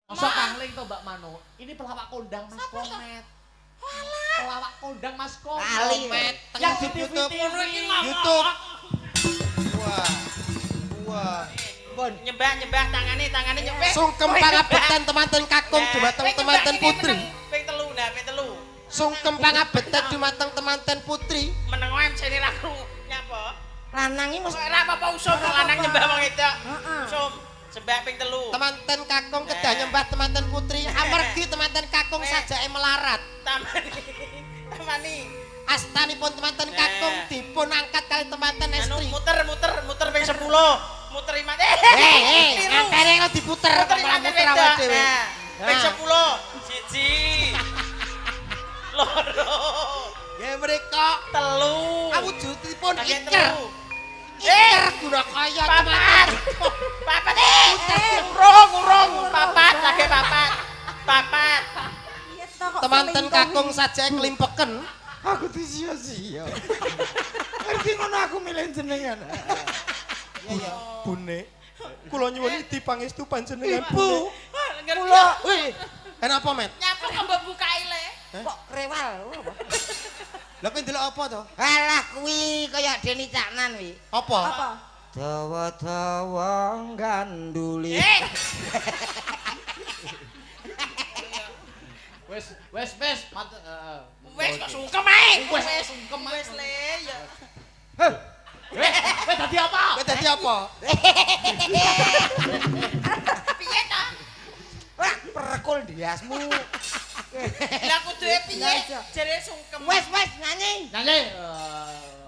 Masa kangling to Mbak Mano? Ini pelawak kondang Mas Komet. Pelawak kondang Mas Komet. Yang di TV-TV. YouTube. Wah. Wah. Pun nyembah tangane nyembah. Sungkem pangabetan temanten kakung dumateng temanten putri. Ping telu nah, ping telu. Sungkem pangabetan dumateng temanten putri. Meneng wae mesti ra krungu nyapa. Lanang iki mesti Ora apa-apa usum lanang nyembah wong wedok. Usum sembah ping telu. Temanten kakung kedah nyembah temanten putri. Amargi temanten kakung sajake melarat. Tamani. Astanipun temanten kakung dipun angkat kali temanten Anu estri. muter ping 10. Muter imat. Ngantene kok diputer malah muter awake dhewe. Ping 10. Siji. Loro. Ya mriko Telu. awujudipun Bagian iker. telu. Iker guna kaya temanten. Papat. Urung. Papat lagi papat. Papat. Temanten kakung saja ngelimpeken. aku disia-sia. Ngerti ngono aku milih jenengan. Ya. Bune. Kula nyuwun dipangestu panjenengan. Ibu. Kula. Wih, enak apa, Met? Nyapu kok buka ile. Kok rewel? Lah kowe ndelok apa to? Alah kuwi kaya Deni Caknan wi. Apa? Dawa-dawa ganduli. Wes. Wes kok sungkem ae. Wes sungkem ae. Wes le ya. Wes dadi apa? Kowe dadi apa? Piye ta? Wah, perekul diasmu. Lah kudu piye? Jare sungkem. Wes nyanyi. Nyanyi.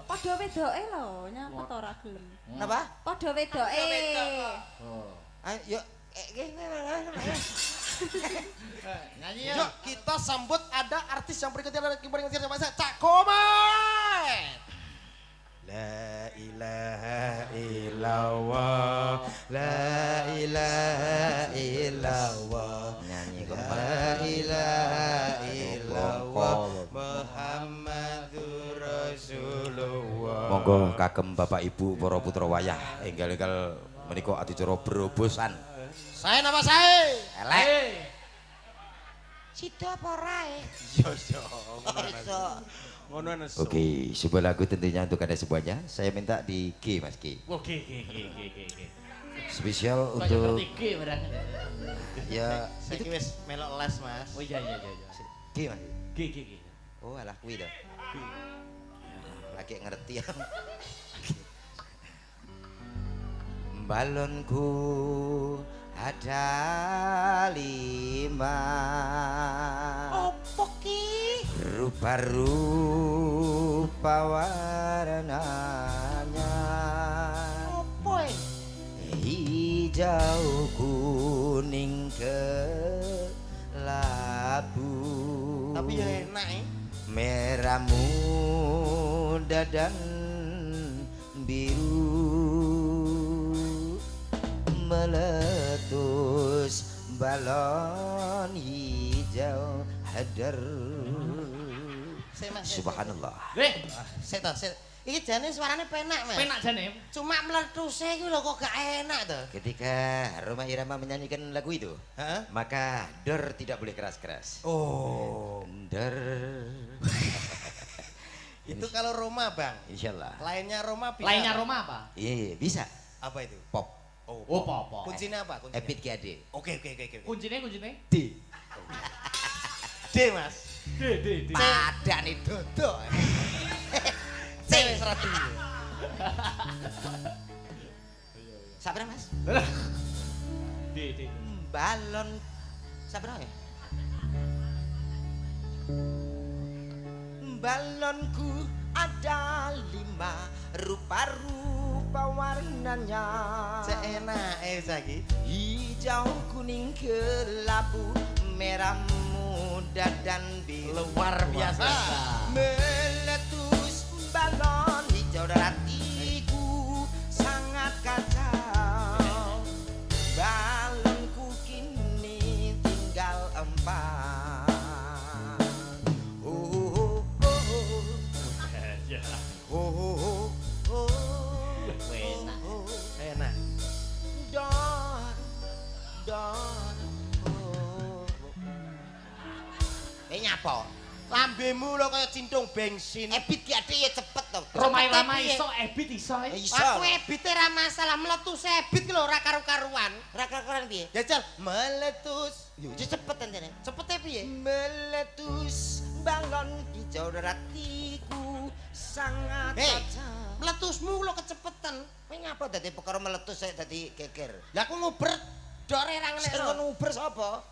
Padha wedoke lho, nyapa to ora gelem. Napa? Padha wedoke. Ayo Nyanyi Yuk kita sambut ada artis yang berikutnya sama saya Cak Komet. La ilaha illallah, la ilaha illallah, nyanyi la ilaha illallah, Muhammadur Rasulullah. Monggo kagem Bapak Ibu para putra wayah enggal-enggal menika adicara berobosan. Saya nama saya. elek. Sido apa ora e? Yo. Iso. Ngono nesu. Oke, sebuah lagu tentunya untuk Anda semuanya. Saya minta di G Mas G. Oke. Spesial Kaya untuk ngerti barang. ya Saiki wis melok les, Mas. Oh iya. G Mas. G. Oh, alah kuwi to. Lagi ngerti ya. Balonku ada 5. Opo ki? Rupa-rupa warnanya. Opo e? Hijau, kuning, kelabu. Tapi ya enak Merah, muda dan biru. Meletus balon hijau hadar. Subhanallah. Set. Iki jane suarane penak, Mas. Penak jane. Cuma meletuse iki lho kok gak enak to. Ketika Roma Irama menyanyikan lagu itu, Heeh. maka dor tidak boleh keras-keras. Oh. Dor. Itu kalau Roma, Bang. Insyaallah. Lainnya Roma bisa. Lainnya Roma apa? Iya, bisa. Apa itu? Pop. Oh, apa? Kuncinya apa? Kuncinya? Epit GAD. Oke. Kuncinya. D. D, Mas. D. Padan itu. Dodok. C wis ratu. Sabar Mas. D. Balon. Sabar ya. Balonku ada 5 rupa-rupa warnanya. Cek enak saiki. Hijau, kuning, kelabu, merah, muda dan biru. Luar biasa. Meletus balon hijau dan hatiku sangat kacau. Balonku kini tinggal 4. Enak. Enak. Don nyapa? Lambemu lho kaya cintung bensin. Ebit ki ade ya cepet to. Romai Rama iso, Ebit iso. Aku ebite ra masalah meletus ebit ki lho ora karo-karuan. Ora karo-karuan piye? Jajal meletus. Yo cepet tenan. Cepete piye? Meletus balon hijau hatiku sangat tajam. Meletusmu lho kecepetan. Kowe ngapa dadi perkara meletus saya dadi geger? Lah aku nguber dore ra ngene. Sing nguber sapa?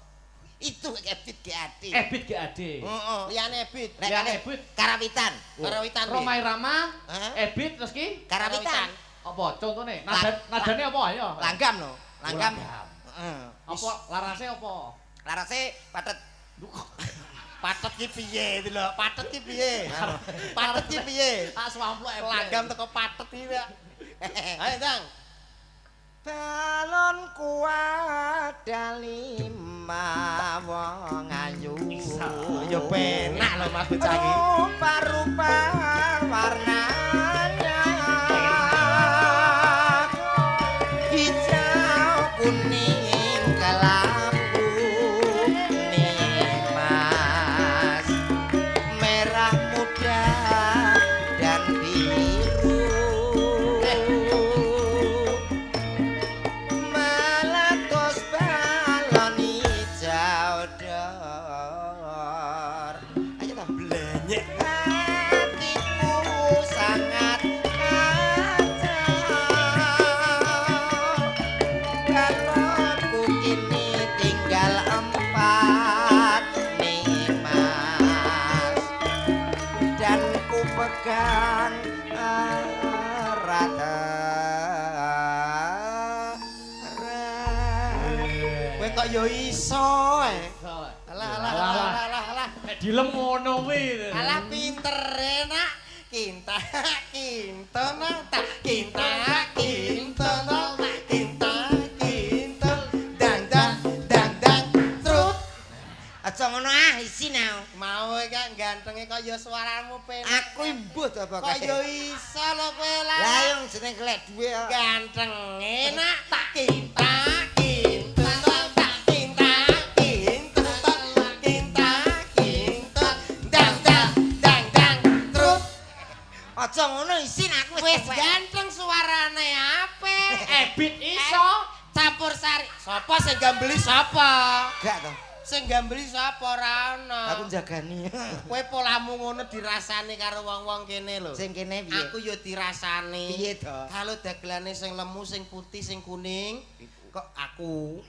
Itu Ebit GAD. Ebit GAD. Heeh, liyane Ebit. Liyane Ebit. Karawitan. Karawitan. Romai Rama, Ebit terus ki Karawitan. Apa contone? Nadane apa ayo? Langgam lho. Langgam. Heeh. Apa larase apa? Larase patet. Patet ki piye iki lho? Patet ki piye? Patet ki piye? Tak swamplok Langgam teko patet iki. Ayo, Dang. Balon kuat dalima wong ayu. Ya penak lho Mas bocah iki. Rupa-rupa warnanya hijau kuning kelabu nimas merah muda dan biru. Meletus balon hijau dor. Ayo ta blenyek. Hatiku sangat kacau. Balonku kini tinggal 4 nimas. Dan ku pegang erat. Kowe kok yo iso Alah. Dilem ngono kuwi. Alah pinter enak. Kinta tak kinta dang trut. Aja ngono ah isin ah. Mau iki gantenge kok ya suaramu penak. Aku imbuh to apa kae. Kok yo iso lho kowe lah. Lah yo jeneng kelek duwe ganteng enak tak kinta aja ngono isin aku wis ganteng suarane apik. Ebit iso Campur sari. Sapa sing gambeli sapa? Gak to. Sing gambeli sapa ora ana. Aku jagani. Kowe polamu ngono dirasani karo wong-wong kene lho. Sing kene piye? Aku ya dirasani. Piye to? Kalau dagelane sing lemu, sing putih, sing kuning, kok aku.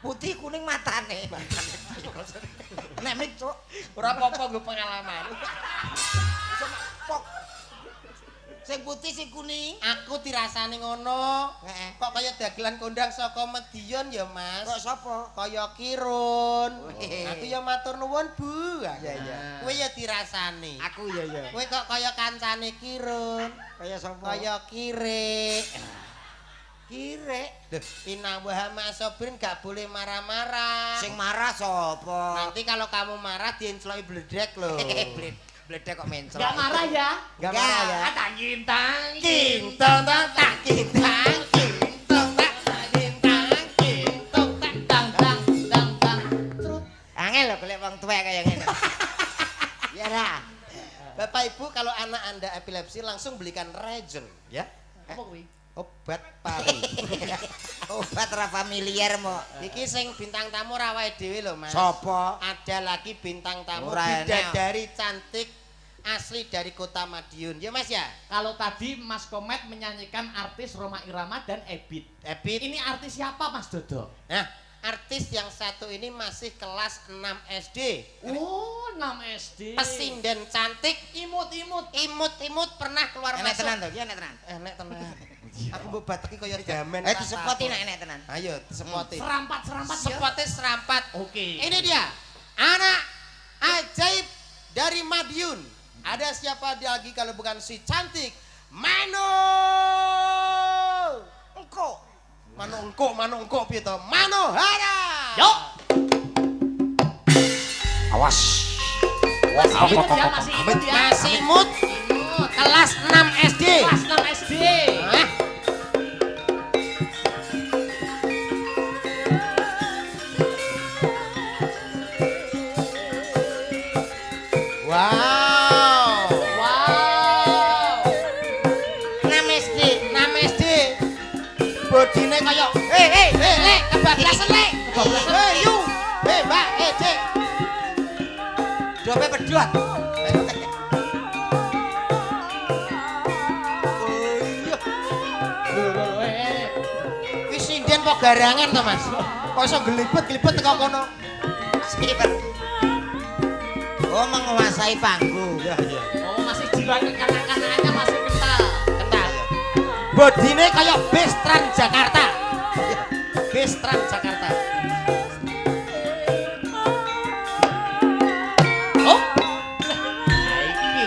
Putih kuning matane. Nek mik cuk, ora apa-apa nggo pengalaman. Sing putih sing kuning aku dirasani ngono. Kok kaya dagelan kondang saka Medion ya Mas. Kok sapa? Kaya Kirun. Aku ya matur nuwun Bu. Iya. Kowe ya dirasani. Aku ya. Kowe kok kaya kancane Kirun. Kaya sapa? Kaya Kire. Kire. Inang Muhammad Sobrin gak boleh marah-marah. Sing marah sapa? Nanti kalau kamu marah diencloki bledek lho. Bledek kok menclok. Gak marah ya? Gak marah ya? Tak gintang. Kintong tak kintang. Angel lho golek wong tuwek kaya ngene. Ya ra. Bapak Ibu kalau anak Anda epilepsi langsung belikan Regen ya. Apa kuwi? Obat pari. Obat ra familiar mo. Iki sing bintang tamu ra wae dhewe lho Mas. Sapa? Ada lagi bintang tamu bidadari cantik asli dari Kota Madiun. Ya Mas ya? Kalau tadi Mas Komet menyanyikan artis Roma Irama dan Ebit. Ini artis siapa Mas Dodo? Nah, artis yang satu ini masih kelas 6 SD. Oh, 6 SD. Pesinden cantik, imut-imut pernah keluar Enek masuk. tenan to, iki enek tenan. Enek tenan. Aku mbok bateki kaya gamen. Disepoti nek enek tenan. Ayo, disepoti. Serampat ya. Sepote serampat. Oke. Ini dia. Anak ajaib dari Madiun. Ada siapa lagi kalau bukan si cantik Mano. Mano piye to? Manohara. Yuk. Awas. Imut ya, masih imut ya. Masih imut. Kelas 6 SD. Kelas 6 SD. Hah? Yu. Mbak, Cek. Dope pedot. Wis sinden kok garangan to, Mas? Kok iso glibet-glibet teko kono. Oh, menguasai panggung. Iya. Oh, masih jiwa kanak-kanaknya masih kental. Kental. Bodine kaya bis Trans Jakarta. Bis Trans Jakarta. Oh. Nah, iki.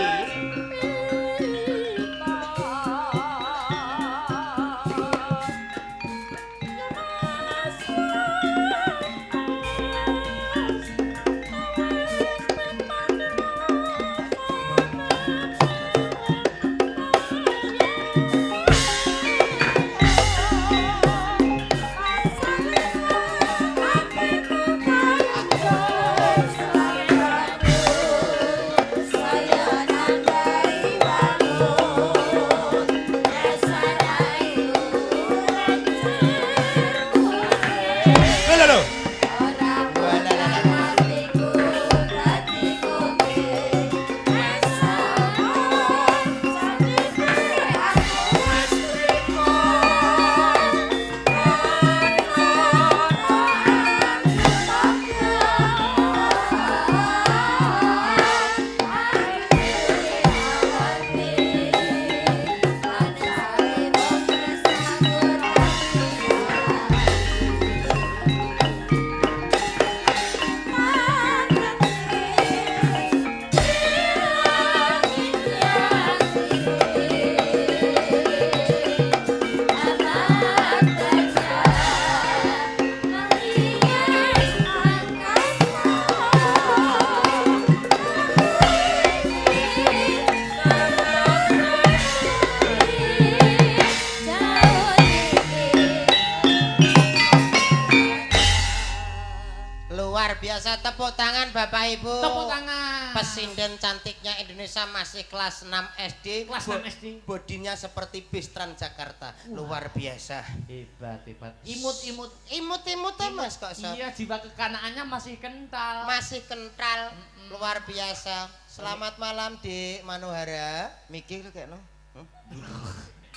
Luar biasa, tepuk tangan Bapak Ibu. Tepuk tangan. Pesinden cantiknya Indonesia masih kelas 6 SD. Kelas 6 SD. Bodinya seperti bis Trans Jakarta. Luar biasa. Hebat. Imut-imut. Imut-imut ya Mas kok sob. Iya, jiwa kekanaaannya masih kental. Masih kental. Luar biasa. Selamat malam Dik Manohara. Mikir kayakno.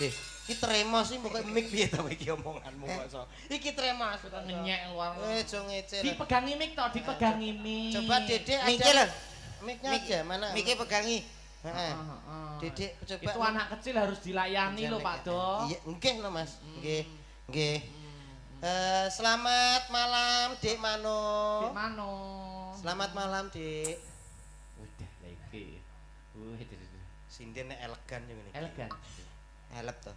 Iki tremos sih mbok mik piye ta iki omonganmu kok so. Iki tremos Ngenyek luar. Jo ngecil. Dipegangi mic toh, dipegangi mic. Coba Dedek ada. Mikir lho. Miknya aja mana? Mikir pegangi. Heeh. Dedek coba. Itu anak kecil harus dilayani loh Pak Do. Iya, nggih lho Mas. Nggih. Selamat malam Dik Mano. Dik Mano. Selamat malam Dik. Udah lagi. Sinden elegan yang ini. Elegan. Elep to.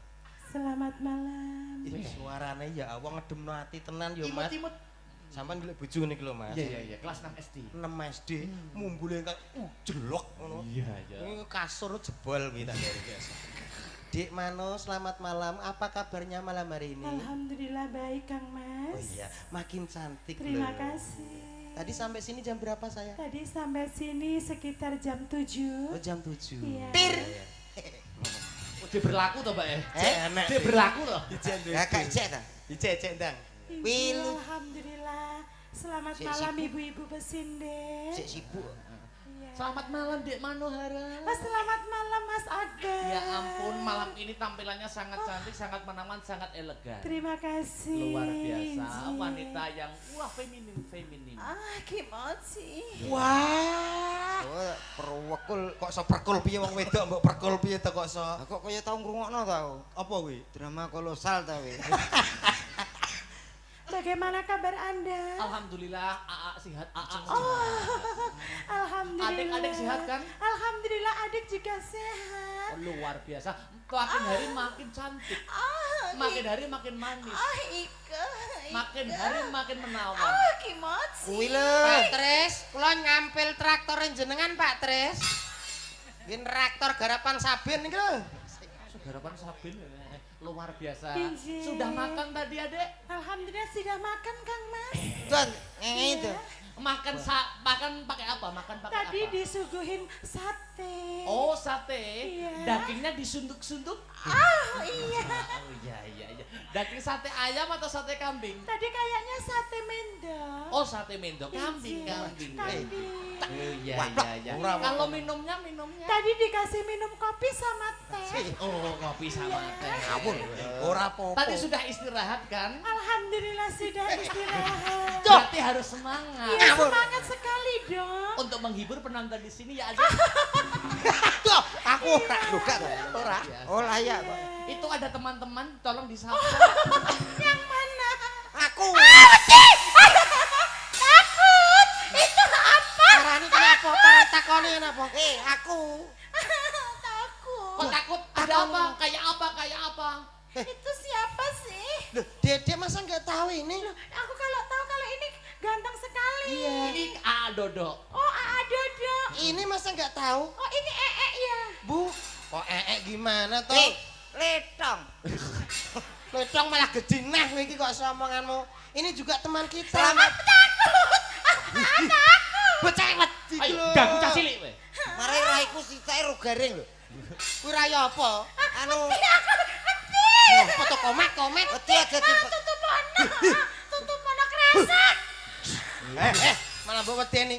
Selamat malam. Ih, suarane ya Allah ngedemno ati tenan yo Mas. Imut-imut. Sampeyan golek bojo niki lho Mas. Iya, kelas 6 SD. 6 SD, mumbule kan jelok ngono. Iya. Ini kasur jebol kita dari biasa. Dik Mano, selamat malam. Apa kabarnya malam hari ini? Alhamdulillah baik Kang Mas. Oh iya, makin cantik Terima loh. kasih. Tadi sampai sini jam berapa saya? Tadi sampai sini sekitar jam 7. Oh, jam 7. Iya. Pir. Dia berlaku toh, Pak ya? Enak. Dia berlaku toh. Ya kak cek ta. Dicek Ndang. Wil. Alhamdulillah. Selamat Sik malam sibuk. ibu-ibu pesinden. Sik sibuk. Iya. Selamat malam Dek Manohara. Selamat malam Mas Aga. Ya ampun, malam ini tampilannya sangat cantik, sangat menawan, sangat elegan. Terima kasih. Luar biasa, Ji. wanita yang wah feminin. Kimochi. Wah. Oh, perwekul. Kok so perkul piye wong wedok mbok perkul piye to kok so? Kok kaya tau ngrungokno tau. Apa kuwi? Drama kolosal ta we. Bagaimana kabar Anda? Alhamdulillah, AA sehat, AA. Alhamdulillah. Adik-adik sehat kan? Alhamdulillah adik juga sehat. Luar biasa. Makin hari makin cantik. Makin hari makin manis. Ika. Makin hari makin menawan. Kimochi. Kuwi lho. Pak Tris, kula nyampil traktor jenengan Pak Tris. Nggih traktor garapan Sabin niki lho. Garapan Sabin luar biasa. Izin. Sudah makan tadi Adek? Alhamdulillah sudah makan Kang Mas. Tuan, ngene itu. Makan pakai apa? Makan pakai apa? Tadi disuguhin sate. Oh, sate. Iya. Dagingnya disuntuk-suntuk. Iya. Oh iya. Daging sate ayam atau sate kambing? Tadi kayaknya sate mendok. Oh, sate mendok. Kambing. Kambing. Oh iya. Kalau minumnya? Tadi dikasih minum kopi sama teh. Oh, kopi sama teh. Ngawur. Ora apa-apa. Tadi sudah istirahat kan? Alhamdulillah sudah istirahat. Berarti harus semangat. Iya, semangat sekali dong. Untuk menghibur penonton di sini ya aja. Tuh, aku ora luka to. Ora. Ora ya, Pak. Itu ada teman-teman, tolong disapa. Yang mana? Aku. Takut. Itu apa? Parani kenapa? Parani takoni kenapa? Aku. Takut. Kok takut? Ada apa? Kayak apa? Itu siapa sih? Loh, Dede masa nggak tahu ini? Aku kalau tahu kalau ini ganteng sekali. Ini Dodo. Oh, Dodo. Ini masa nggak tahu? Oh, ini ya. Bu, kok gimana toh? Letong. Letong malah gede nah iki kok somonganmu. Ini juga teman kita. Selamat. Bocah wedi iki Ayo, lho. ganggu cah cilik kowe. Mare raiku sitae ro garing lho. Kuwi ra ya apa? Anu, Foto komet. wedi aja tipe. Tutup mono kresek. Malah mbok wedeni.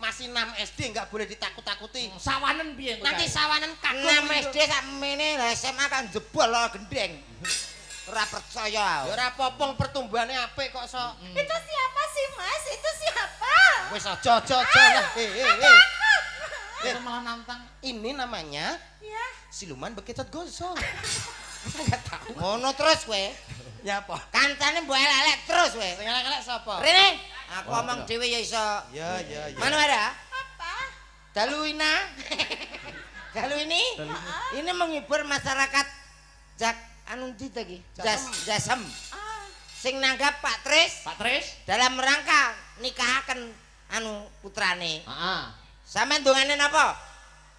Masih 6 SD enggak boleh ditakut-takuti. Sawanen piye engko? Nanti sawanan kagum. 6 SD sak mene lah SMA kan jebol lo gendeng. Ora percaya. Ya ora popong pertumbuhannya apik kok sok. Itu siapa sih, Mas? Itu siapa? Wis aja lah. Itu malah nantang. Ini namanya Ya. siluman bekicot gosong. Masa enggak tahu? Ngono terus kowe. Nyapa? Kancane mbok elek terus kowe. Sing elek-elek sapa? Rene, aku omong dhewe ya iso. Ya. Mana ada? Apa? Daluina. Dalu ini menghibur masyarakat Jak anu ndi ta iki? Jasem. Sing nanggap Pak Tris Pak Tris? dalam rangka nikahaken anu putrane. Heeh. Sampeyan dongane napa?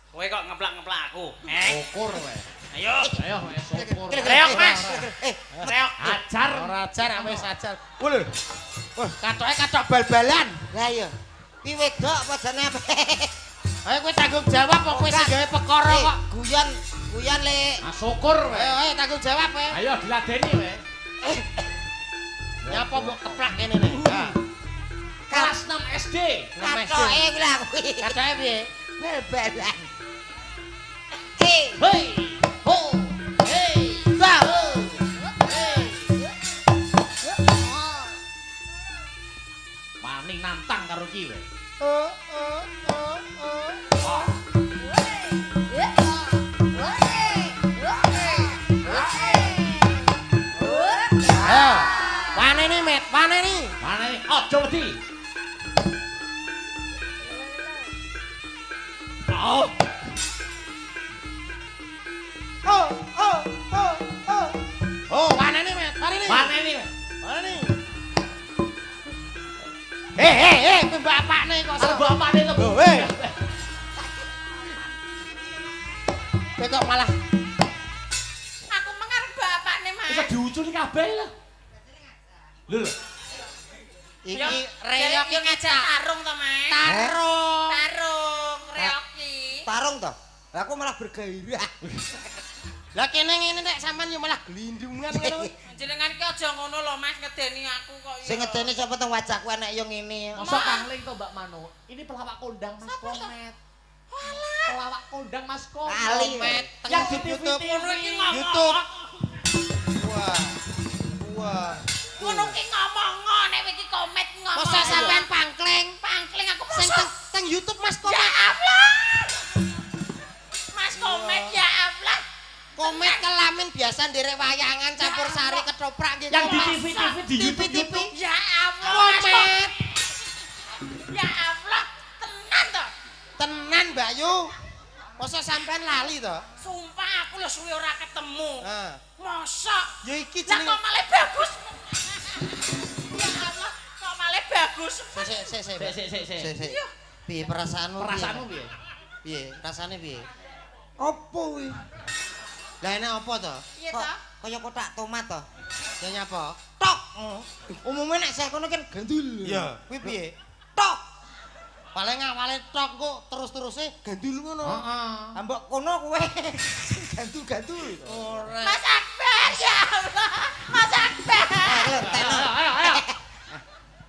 Kowe kok ngeplak-ngeplak aku. Syukur kowe. Ayo. Ayo syukur. Reok, Mas. Reok. Ajar. Ora ajar, wis ajar. Wul. Wah, katoke katok bal-balan. Lah iya. Pi wedok apa jane apa? Ayo kowe tanggung jawab kok kowe sing gawe perkara kok. Guyon le. Ah syukur kowe. Ayo tanggung jawab kowe. Ayo diladeni kowe. Nyapa mbok keplak kene nih. Ha. Kelas 6 SD. Katoke kuwi lah kuwi. Katoke piye? Bal-balan. Hei. Ho. Hei. Bah. Wani nantang karo ki kowe. Ayo. Wane nih, Met. Wane nih. Mana nih? Ojo wedi. Oh. Oh, wane nih, Met. Wane nih. Mana nih? Wane nih. Hei, bapakne kok Kalau bapakne to. Loh, hei. Kowe kok malah Aku mengarep bapakne, Mas. Bisa diuculi kabeh lho. Lho. iki Reok reok ngajak tarung to, Mas. tarung. Tarung reok ki. Tarung toh. Lah aku malah bergairah. Lah kene ngene nek sampean yo malah glindungan ngono. Jenengan ki aja ngono lho, Mas, ngedeni aku kok. Sing ngedeni sapa teng wajahku enek yo ngene. Masa kangling to Mbak Mano. Ini pelawak kondang Mas Komet. Pelawak kondang Mas Komet. Ali. Yang di YouTube. TV. YouTube. Wah. Ngono ki ngomong nek iki komet ngomong. Masa sampean pangkling? Pangkling aku Sing mosok. teng YouTube Mas Ya Komet. Allah. Mas komet ya Allah. Komet kelamin biasa nderek wayangan campur sari ketoprak gitu. Yang di TV di YouTube. Ya Allah. Mas Komet. Ya Allah. Tenan to. Tenan Mbak Yu. Masa sampean lali to? Sumpah aku lho suwe ora ketemu. Nah, Mosok. ya iki Lah jeneng kok malah bagus. Ya Allah, kok malah bagus. Sik. Piye perasaanmu? Perasaanmu piye? Piye? Rasane piye? Apa kuwi? Lah enak apa to? Iya Kok to? kaya kotak tomat to. Ya nyapa? Tok. Umume nek saya kono kan gandul. Iya. Kuwi piye? Tok. Paling awale tok kok terus-teruse gandul ngono. Heeh. Mbok kono kowe gandul-gandul. Ora. Mas Akbar ya Allah. Mas Akbar. Ayo.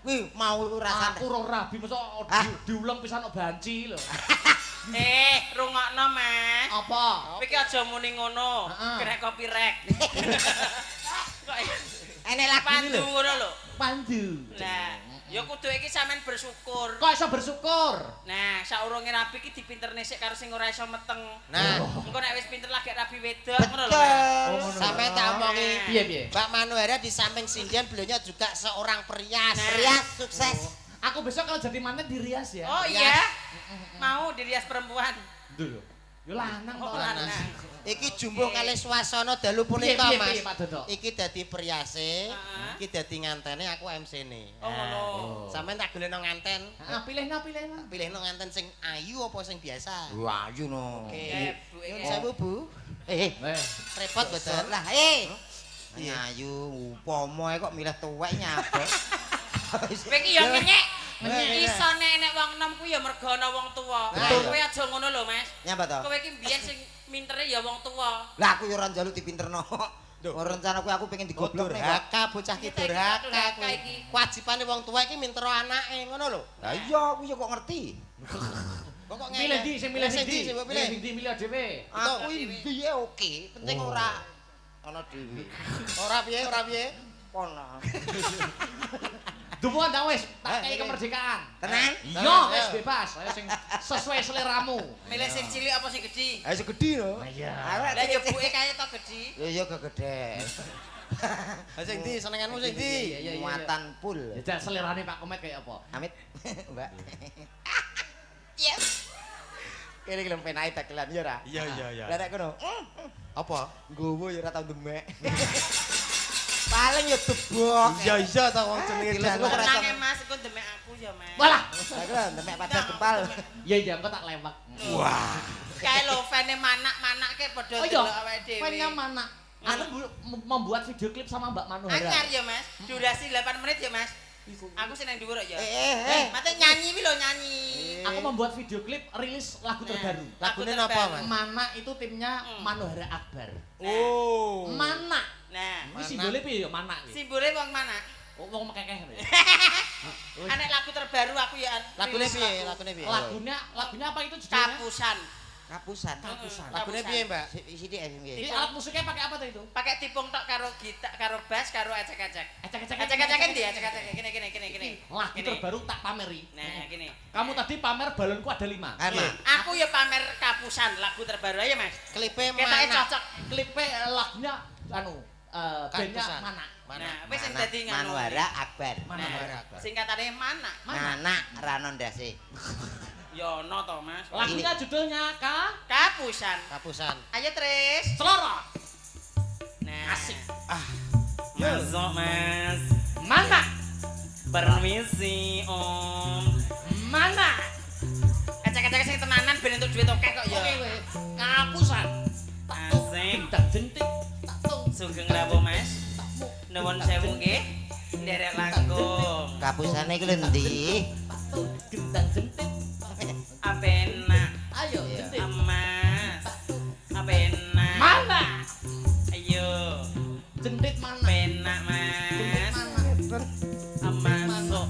Kuwi mau rasane. Aku ora rabi mosok diulang pisan kok banci lho. Rungokno Mas. Apa? Kowe iki aja muni ngono. Kena copyright. Kok Enek lagu pandu lho. ngono lho. Pandu. Nah, ya kudu iki sampean bersyukur. Kok iso bersyukur? Nah, saurunge rabi iki dipinterne sik karo sing ora iso meteng. Nah, Engko nek wis pinter lagi rabi wedok ngono lho. Betul. sampai tak omongi. Piye? Mbak Manuhara di samping sindian beliaunya juga seorang perias. Rias sukses. Aku besok kalau jadi manten dirias ya. Oh iya. Mau dirias perempuan. Dulu. Yo lanang kok. Oh, lanang. Iki jumbuh kali swasana dalu punika, Piye, Mas. Pak Dodo? Iki dadi periase, Heeh. iki dadi ngantene, aku MC-ne. Oh ngono. Sampeyan tak golekno nganten. Pilihno. Pilihno nganten sing ayu apa sing biasa? Wah, ayu no. Oke. Bu, Nyun iki. sewu, Bu. Repot betul. Lah, ayu upama kok milih tuwek nyabot. Kowe iki ya ngenyek. Iso nek wong enom kuwi ya mergo ana wong tuwa. Betul. Kowe aja ngono lho, Mas. Nyapa to? Kowe iki mbiyen sing mintere ya wong tuwa. Lah aku yo ora njaluk dipinterno. Ora rencana kuwi aku pengen digoblok nek. Durhaka bocah ki Kita iki durhaka durhaka kuwi. iki. Kewajibane wong tua iki mintero anake, ngono lho. Lah iya aku yo kok ngerti. Kok ngene? Milih di, sing milih Sing di. sing mbok pilih. Milih dhewe. Aku piye oke, penting ora ana dhewe. Ora piye? Kono. Dumuan ta wis, tak kei kemerdekaan. Tenan? Iya, wis bebas. Ayo sing sesuai seleramu. Milih sing cilik apa sing gedhi? Ayo segedi lho. Iya. Lah ya buke kaya to gedhi. Ya kegede. Ha sing ndi senenganmu sing ndi? Iya. Muatan pul. Ya selerane Pak Komet kayak apa? Amit. Mbak. Yes. Kene gelem penake dagelan ya ora? Iya. Lah nek kono, Apa? nggowo ya ora tau demek. Paling ya debok. Iya ta wong jenenge Gila, dalan. kok ora- Tenang Mas, iku demek aku ya, Mas. Walah. Lah kan demek pada gempal. Iya, engko tak lewat. Wah. Kae lho fane manak-manak ke padha Oh iya, delok awake dhewe. pengen mana? Anu membuat video klip sama Mbak Manuhara. Anyar ya, Mas. Durasi 8 menit ya, Mas. Aku sing nang dhuwur ya. Mate Eh. nyanyi wi lho nyanyi. Aku membuat video klip rilis lagu terbaru. Lagune Aku napa, terbaru. Mas? Mana itu timnya Manuhara Akbar. Oh. Mana? Nah, Ini simbolnya piye ya mana iki? simbole wong mana? Wong mekekeh. Anek lagu terbaru aku ya. Lagune rilis piye? lagu. Lagune piye? Lagunya apa itu judulnya? Kapusan. Kapusan. Lagune piye, Mbak? Sithik piye? Ini alat musiknya pakai apa tuh itu? Pakai tipung tok karo gitar, karo bass, karo ecek-ecek. Ecek-ecek. Ecek-ecek endi? Ecek-ecek gini. Lagu Gini. terbaru tak pameri. Nah, gini. Kamu tadi pamer balonku ada 5. Ana. Aku ya pamer kapusan lagu terbaru aja, Mas. Klipe Ketake mana? cocok. Klipnya lagunya anu bandnya Kapusan. mana? Nah, wis sing dadi ngono. Manuhara Akbar. Manuhara. Nah, singkatane mana? Mana Rano Ndase. Ya ono to, Mas. Lagunya judulnya Kapusan. Kapusan. Ayo, Tris. Selora. Nah. Asik. Masuk, Mas. Mana? Permisi, Om. Mana? Ecek-ecek sing tenanan ben entuk duit akeh kok ya. Oke weh. Kapusan. Asik. Tak jentik. Tak tung. Sugeng rawuh, Mas. Nuwun sewu nggih. Nderek langkung. Kapusane iki lho ndi? Gendang jentik. Apenak. Ayo jentik. Emas. Apenak. Mana? Ayo. Jentik mana? Penak, Jentik Mas. mana? Emasuk.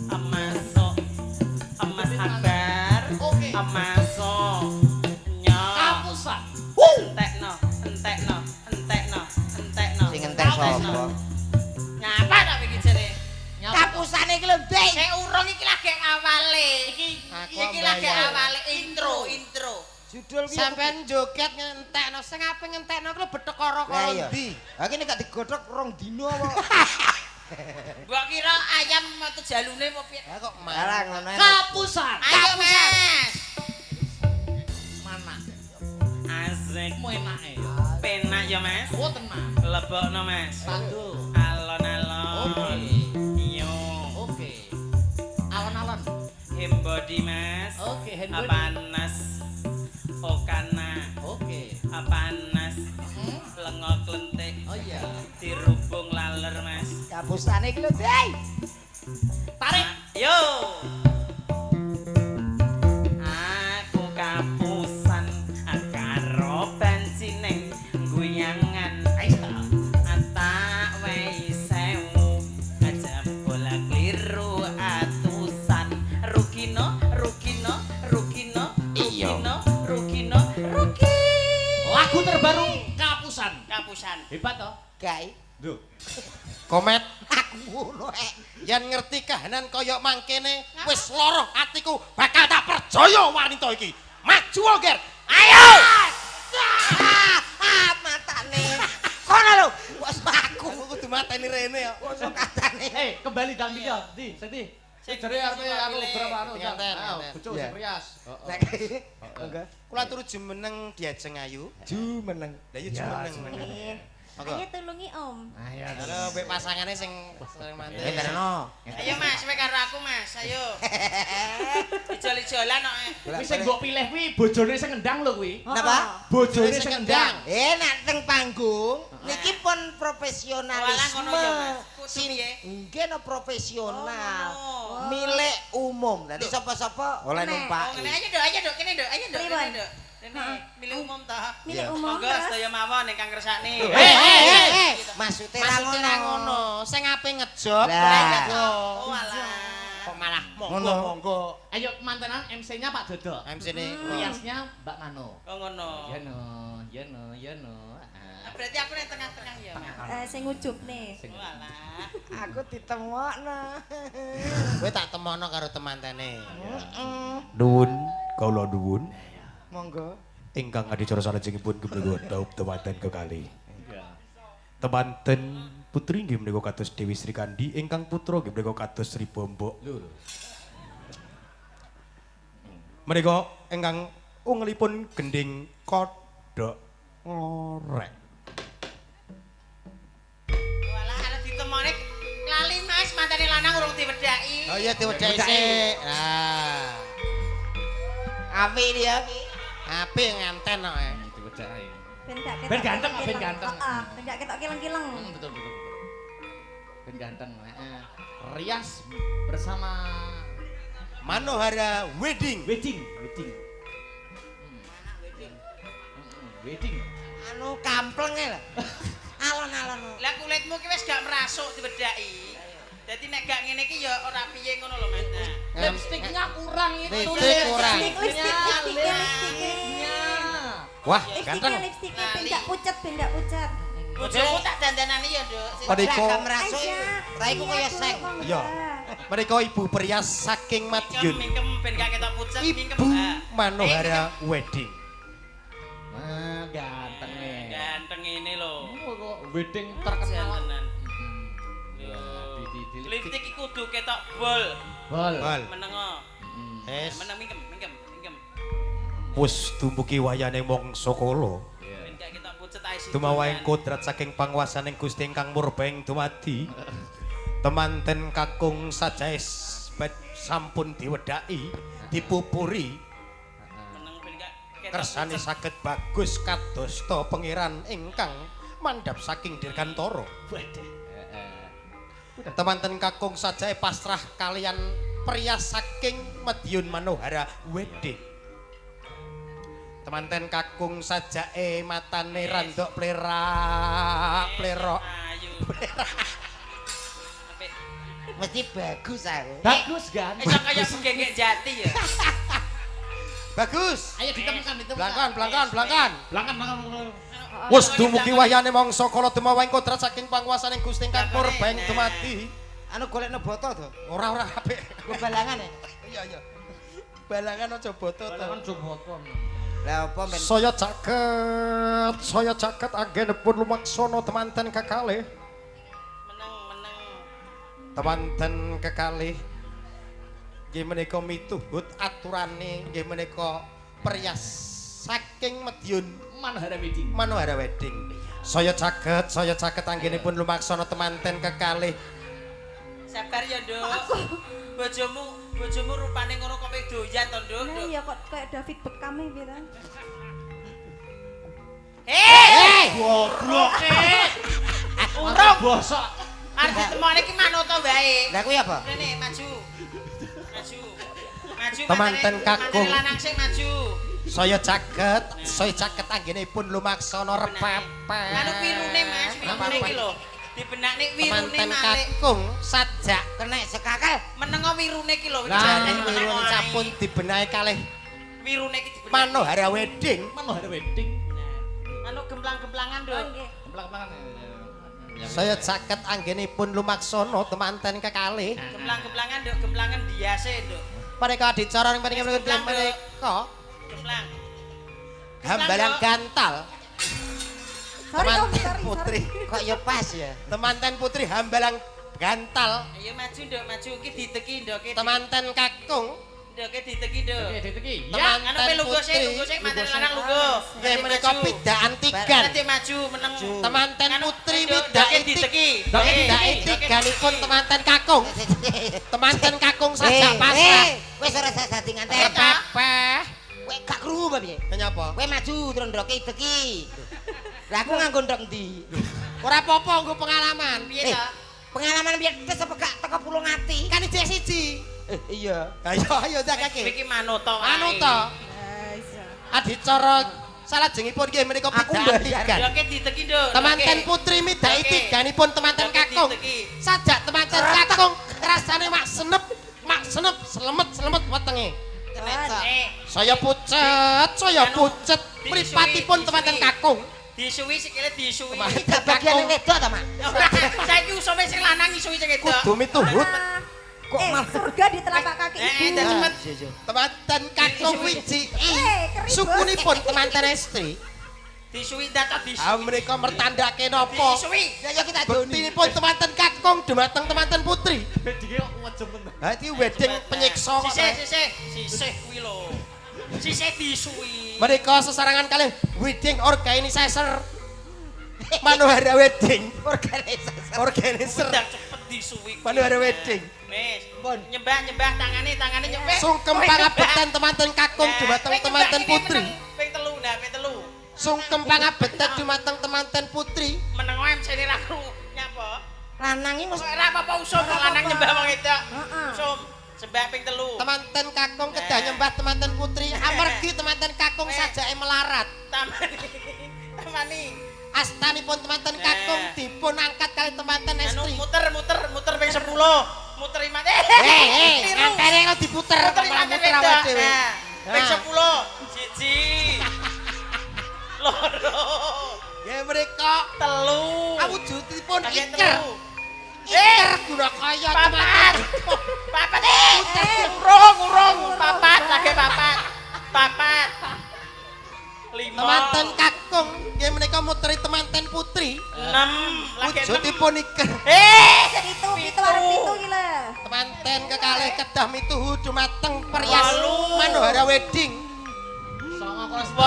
Emasuk. Emas Akbar. Oke. Emasuk. Nyok. Kapusan. Entekno. Sing entek sapa? Ngapa tak iki jere? Kapusane iki lho, Dek. Sing urung iki lagi awale. Aku Iki lagi mbayar. awale intro. Judul piye? Sampeyan joget ngentekno sing ape ngentekno ku lho betek karo Lah iya. ndi? Ha kene gak digodhog rong dino kok. Mbok kira ayam metu jalune apa piye? Ya kok Lah ngono ae. Kapusan. Ayo, Mas. Mana? Asik. Mau enake. Penak ya, Mas. Oh tenang. Lebokno, Mas. Pandu. Alon-alon. Oke. Iyo. Oke. Alon-alon. Hembody, Mas. Oke, handbody. Apanas. Okana. Oke. Apanas. Lengo klentik. Oh iya. Dirubung laler, Mas. Kapusane iki lho, Dek. Tarik. Yo. pisan. Hebat toh? Gai. Lho. Komet Aku ngono yen ngerti kahanan kaya mangkene wis loro atiku bakal tak percaya wanita iki. Maju Ger. Ayo. Matane. Kono lho. Wes aku Kudu mateni rene ya. wes katane. Kembali dang dia. Di, Sedi. Jare arep anu berapa anu. Nganten. Bocok sing rias. Enggak. Kula turu jumeneng diajeng ayu. Jumeneng. Lah iya jumeneng. Ayo tulungi Om. Ayo. Halo, mbek pasangane sing manten. Enterno. Ayo Mas, kowe karo aku Mas, ayo. Ijol-ijolan kok. Wis sing mbok pilih kuwi bojone sing ngendang lho kuwi. Napa? Bojone sing ngendang. Nek teng panggung niki pun profesionalisme. Walah ngono ya, Mas. Kudu piye? Nggih no profesional. Oh, Milik umum. Dadi sapa-sapa oleh Nek. Oh, numpaki. ngene ayo Dok, kene Dok, ayo Dok, kene Dok. Rene, milik umum ta. Milik umum. Monggo sedaya mawon ingkang ngersakne. Maksudnya Maksudnya ra ngono, sing ape ngejob. Lah. Oh alah. Kok malah Ngono. monggo. Ayo mantenan MC-nya Pak Dodo. MC ne. Riasnya Mbak Mano. Oh ngono. Ya no. Berarti aku ning tengah-tengah ya, Mas. Sing ujubne. Oh alah. Aku ditemokno. Kowe tak temono karo temantene. Nuwun, kula nuwun. Monggo. Ingkang adicara salajengipun kemenika daup temanten kekalih. Temanten putri nggih menika kados Dewi Sri Kandi, ingkang putra nggih menika kados Sri Bombok. Menika ingkang ungelipun gending kodhok ngorek. Walah arep ditemoni lali Mas, mantene lanang urung diwedhaki. Oh iya diwedhaki sik. Nah. Apik dia iki. Apik nganten kok. Diwedhaki. Ben gak ketok. Ben ganteng, ben ganteng. Heeh, ben gak ketok kileng-kileng. Betul. Ben ganteng. Rias bersama Manohara Wedding. wedding. Anu kamplenge lho. Alon-alon. Lah kulitmu ki wis gak merasuk diwedhaki. Dadi nek gak ngene iki ya ora piye ngono lho, Mas. Lipstiknya kurang itu. Lipstik kurang. Lipstiknya. Wah, Lipstiknya, ganteng. lipstiknya ben gak pucet, ben gak pucet. Bojomu tak dandanani ya, Dok. Menika Gak merasuk. Raiku kaya seng. Iya. Menika ibu perias saking Madiun. Mingkem ben gak ketok pucet, mingkem. Ibu Manohara Wedding. Ganteng nih. Ganteng ini lho. Kok wedding terkenal. Tenan. Di Lipstik iki kudu ketok bol. Bol. Menengo. Wis. Meneng mingkem. Wis dumugi wayane mangsa kala. Ben gak ketok pucet ae sih. Dumawaing kodrat saking panguwasaning Gusti ingkang murbeng dumadi. Temanten kakung sajaes sampun diwedhaki, dipupuri Meneng ben gak ketok kersane saged bagus kadosta pangeran ingkang mandhap saking Dirgantara. Temanten kakung sajae pasrah kalian pria saking Madiun Manohara Wedding. Temanten kakung sajae matane randok plerak. Ayu. Apik. Mesti bagus aku. Bagus kan? Iso kaya gegek jati ya. Bagus. Ayo ditemukan. Belangkan. Belangkan. Wes dumugi wahyane mangsa kala dumawaing kodrat saking panguwasaning Gusti ingkang murbeng dumadi. Anu golekno boto to. Ora apik. Go balangan ya. Iya. Balangan aja boto to. Lah apa men Saya caket anggenipun lumaksana temanten kekalih. Meneng. Temanten kekalih nggih menika mituhut aturane nggih menika perias saking Madiun Manohara Wedding. Saya caket anggenipun lumaksana temanten kekalih. Sabar ya, Dok. Bojomu rupane ngono kok kowe doyan to, Dok. Lah ya kok kayak David Beckham e pira. Goblok Urung bosok. arep ditemoni iki manut wae. Lah kuwi apa? Rene maju. Temanten kakung. Mantene lanang sing maju. Saya caket anggenipun lumaksana repepet. Anu wirune Mas, wirune iki lho. Dibenakne wirune Temanten malih. kakung sajak Kena sekakel. Menengo wirune iki lho. jane wirune sampun dibenahi kalih Wirune iki dibenakne. Manohara Wedding. Manohara Wedding. Anu gemplang-gemplangan, Dok. Geblak-geblakan. Saya caket anggenipun lumaksana temanten kekalih. Gemblang-gemblangan nduk, gemblangan diase nduk. Mereka dicara ning mriki mereka Gemblang. hambalang gantal. Sorry, Om, Temanten sorry, putri. Kok ya pas ya. Temanten putri hambalang gantal. Ayo maju nduk, maju ki diteki nduk ki. Temanten kakung. Nduk ki diteki nduk. Oke, diteki. Ya. Teman- Anu pe lungguh sik, mantan lanang lungguh. Nggih menika pidaan tigan. Nanti maju meneng. Temanten Anu, putri nduk, widake nduk ki diteki. Widake tiganipun temanten kakung. Temanten kakung sajak pasrah. Wis ora sadi ngantek. Pepeh. Kowe gak krungu apa piye? Kenapa? Kowe maju terus ndoke ideki. Lah aku nganggo ndok ndi? Ora apa-apa nggo pengalaman. Piye ta? Pengalaman piye wis apa gak teko pulung ati? Kan ijek siji. Iya. Ayo dakake. Iki manut to. Anu to. Adicara salajengipun nggih menika Aku pidaan mbayar. tigan. Nduk ki diteki nduk. Temanten putri midai Oke. tiganipun temanten Oke, kakung. diteki. Sajak temanten kakung rasane mak senep, selemet wetenge. Saya pucet. Mripatipun temanten kakung. Disuwi sikile disuwi. Gak bagian wedok ta, Mak? Saiki usome sing lanang isuwi sing wedok. Kudu mituhut. Kok Eh, mal surga di telapak kaki ibu. dah cepet. Temanten kakung wiji. Keribu. Sukunipun temanten estri. Disuwi data disuwi. Ah menika mertandake napa? Disuwi. Ya ya kita doni. Bektinipun temanten kakung dumateng temanten putri. Bedike kok wejemen. Dadi wedding penyiksa kok. Sisih kuwi lho. Sisih disuwi. Mereka sesarangan kalih wedding organizer. Manohara wedding. Organizer. Udah cepet disuwi. Manohara wedding. Wis, nyembah tangane nyembah. Sungkem pangabetan temanten kakung dumateng temanten putri. Ping 3 nah, ping 3. Sungkem pangabetan dumateng temanten putri. Meneng wae msene ra krungu nyapa. Lanang iki mesti Ora apa-apa usum kok lanang nyembah wong wedok. Heeh. Usum sembah ping 3. Temanten kakung kedah nyembah temanten putri. Amargi temanten kakung sajake melarat. Tamani. Astanipun temanten kakung dipun angkat kali temanten Anu estri. muter ping 10. Muter iman. Ngantene kok diputer Muter malah iman muter awake dhewe. Ping 10. Siji. Loro. Ya mereka 3. awujudipun Bagian iker. telu. Iker guna kaya Papat. temanten. Papat. Urung. Papat lagi papat. 5. Temanten kakung nggih menika muteri temanten putri. 6 lagi 6. Wujudipun iker. Pitu arep pitu iki lho. Temanten kekalih kedah mituhu dumateng perias Walu. Manohara wedding. 8,5.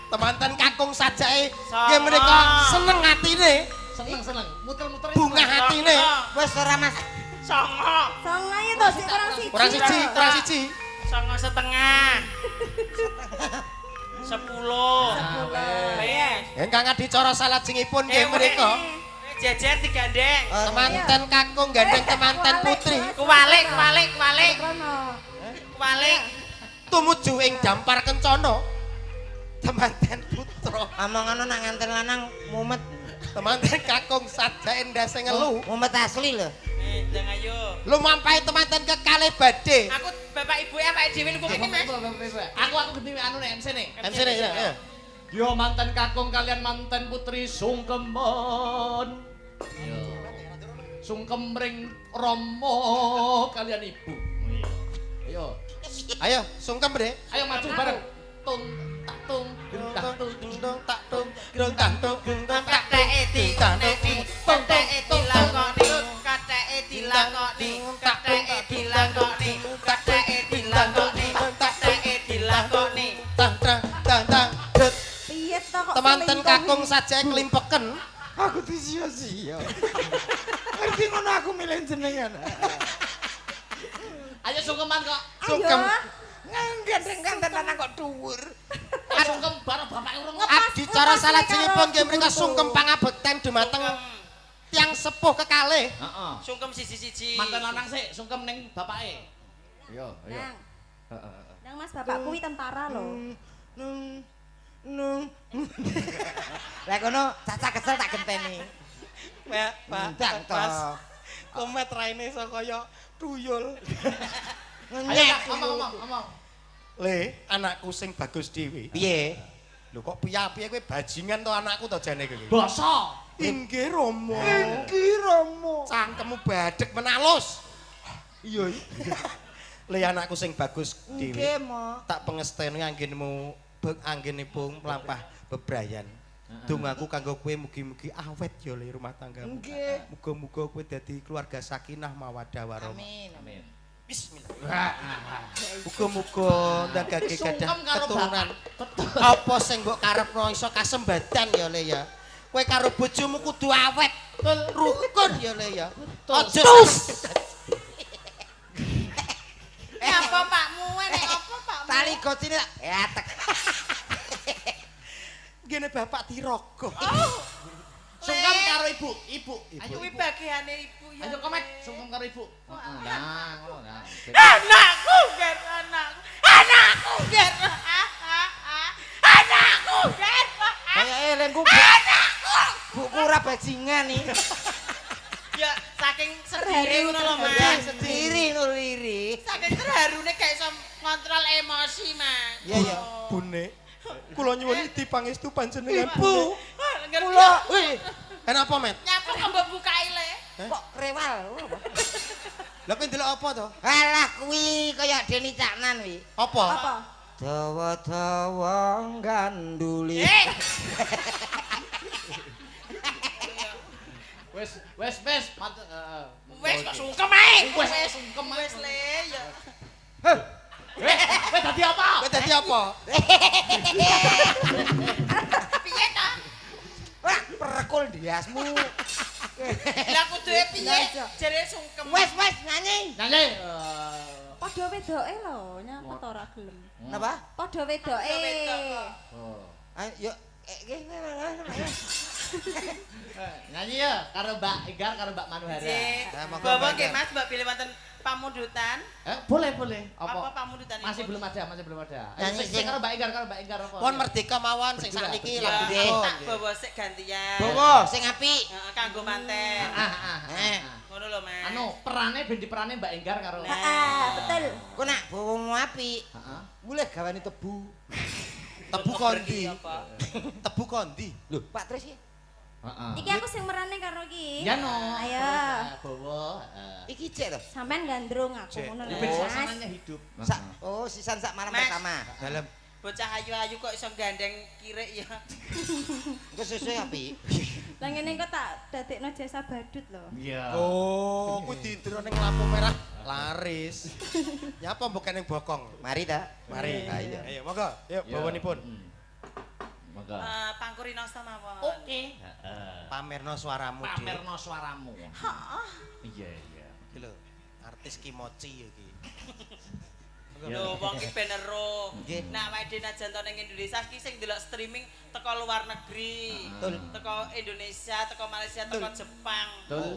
Temanten kakung sajake Songo. nggih menika seneng atine, Seneng. Muter-muter. bunga hatine. wis ora Mas. 9. Songo ya to sik kurang siji. Kurang siji. 9,5. 10. Wes. Ingkang adicara salajengipun nggih menika Jejer digandeng. temanten kakung gandeng temanten putri Kuwalik. Krono. Kuwalik. tumuju ing dampar kencana. Temanten putra, Omongan nak nganten lanang mumet. temanten kakung sajake ndase ngelu. Mumet asli lho. Ndang ayo. Lumampahi temanten kekalih badhe. Aku bapak ibu awake dhewe niku kene Mas. Aku genti anu nek MC nih. MC nih ya. Yo mantan kakung kalian mantan putri sungkeman. Yo. Sungkem ring Rama kalian ibu. Ayo. Ayo sungkem Bre. Ayo maju bareng. Tung tak tung tak tung Kateke dikoneni, kateke dilakoni, kateke dilakoni, kateke dilakoni, kateke dilakoni, kateke dilakoni. tang det. Piye to kok Temanten selingkuh kakung iki? sajake klimpeken. Aku disia-sia. Ngerti ngono aku milih jenengan. Ayo sungkeman kok. Sungkem. Gandeng-gandeng lanang kok dhuwur. Sungkem bareng bapake urung Adicara salajengipun nggih menika sungkem pangabetan dumateng tiyang sepuh kekalih. Heeh. Sungkem siji-siji. Mantan lanang sik sungkem ning bapake. Iya. Nang. Nang Mas bapak kuwi tentara lho. Lah kono caca kesel tak genteni. Ndang to. Komet raine iso kaya tuyul. Ayo Kak, ngomong. Le, anakku sing bagus dhewe. Piye? Lho kok piye-piye kowe bajingan to anakku to jane kowe. Basa. Inggih Rama. Inggih Rama. Cangkemmu badhek menalus. Iya. Le anakku sing bagus dhewe. Nggih, Mo. Tak pengesteni anggenipun mlampah bebrayan. Dongaku kanggo kowe mugi-mugi awet ya le rumah tanggamu. Nggih. Muga-muga kowe dadi keluarga sakinah mawaddah warahmah. Amin. Bismillah. Muga-muga ndagake gadah Sungkem karo keturunan. Betul. Apa sing mbok karepno iso kasembadan ya le ya. Kowe karo bojomu kudu awet. Rukun ya le ya. Aja Apa Pakmu? Nek apa Pakmu? Tali gotine ya tek. ngene bapak dirogoh. Sungkem karo ibu. Ayo kuwi bagiane ibu ya. Ayo komet sungkem karo ibu. Nah, ngono nah. Anakku, Ger, anakku. Anakku, Ger. Anakku, Ger. Kaya elengku. Anakku. Buku ora bajingan iki. Ya saking sedih ngono lho, Mas. Sendiri nuliri. Saking terharune gak iso ngontrol emosi, Mas. Iya ya. Bune, kula nyuwun dipangestu panjenengan. Ibu. Kula. Wih, Kenapa, Met? Nyapu mbok bukai le. kok rewal. Lah kowe ndelok apa to? Alah kuwi kaya Deni Caknan kuwi. Apa? Dawa-dawa ganduli. Wes. Wes kok sungkem ae. Wes sungkem Wes le ya. Wes dadi apa? Kowe dadi apa? Piye ta? Wah, perekul diasmu. Lah kuduke piye? Jare sungkem. Wes nyanyi. Nyanyi. Padha wedoke lho, nyapa to ora gelem. Napa? Padha wedoke. Ayo Nyanyi ya karo Mbak Igar karo Mbak Manuhara. Bawa nggih Mas, Mbak pilih wonten pamundutan. Boleh. Apa pamundutan itu? Masih belum ada. Nyanyi Sing karo Mbak Igar apa? Pon merdeka mawon sing sakniki Ya, lagu tak bawa sik gantian. bawa sing apik. Heeh, kanggo manten. Ngono lho, Mas. Anu, perane ben diperane Mbak Enggar karo. Betul. Ku nak bawamu apik. Heeh. Mulih gawane tebu. Tebu kondi. Apa? Tebu kondi. Lho, Pak Tris iki. Heeh. Iki aku sing merane karo iki. Ya no. Ayo. Bawa. Iki cek lho. Sampean gandrung aku Cek. ngono lho. Ben Mas. suasananya hidup. Sisan sak malam Mas. pertama. Dalam Bocah ayu-ayu kok iso gandeng kirik ya. Engko sesuai apik. Lah ngene kok tak dadekno jasa badut lho. Iya. oh, kuwi didro ning lampu merah laris. Nyapa mbok ning bokong? Mari ta. Mari. Ayo. Ayo, monggo. Yuk, bawanipun. Monggo. Pangkurina mawon. Oke. Pamerno suaramu, Dik. Pamerno suaramu. Iya. Iki lho, artis kimochi iki. Lho wong ki ben ero. Nggih. Nak awake dhewe najan to ning Indonesia ki sing ndelok streaming teko luar negeri. Teko Indonesia, teko Malaysia, teko Jepang.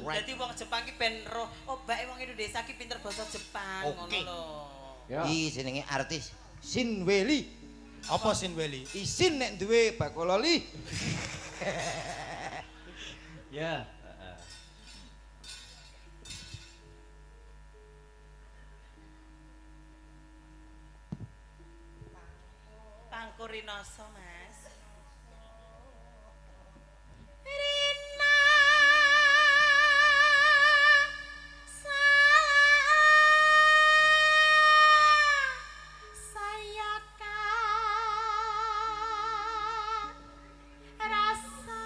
Dadi wong Jepang ki ben ero, oh bake wong Indonesia ki pinter basa Jepang ngono lho. Iki jenenge artis Sinweli. Apa Sinweli? Isin nek duwe bakololi. Ya. Pangkurinoso, Mas. Rina sayaka rasa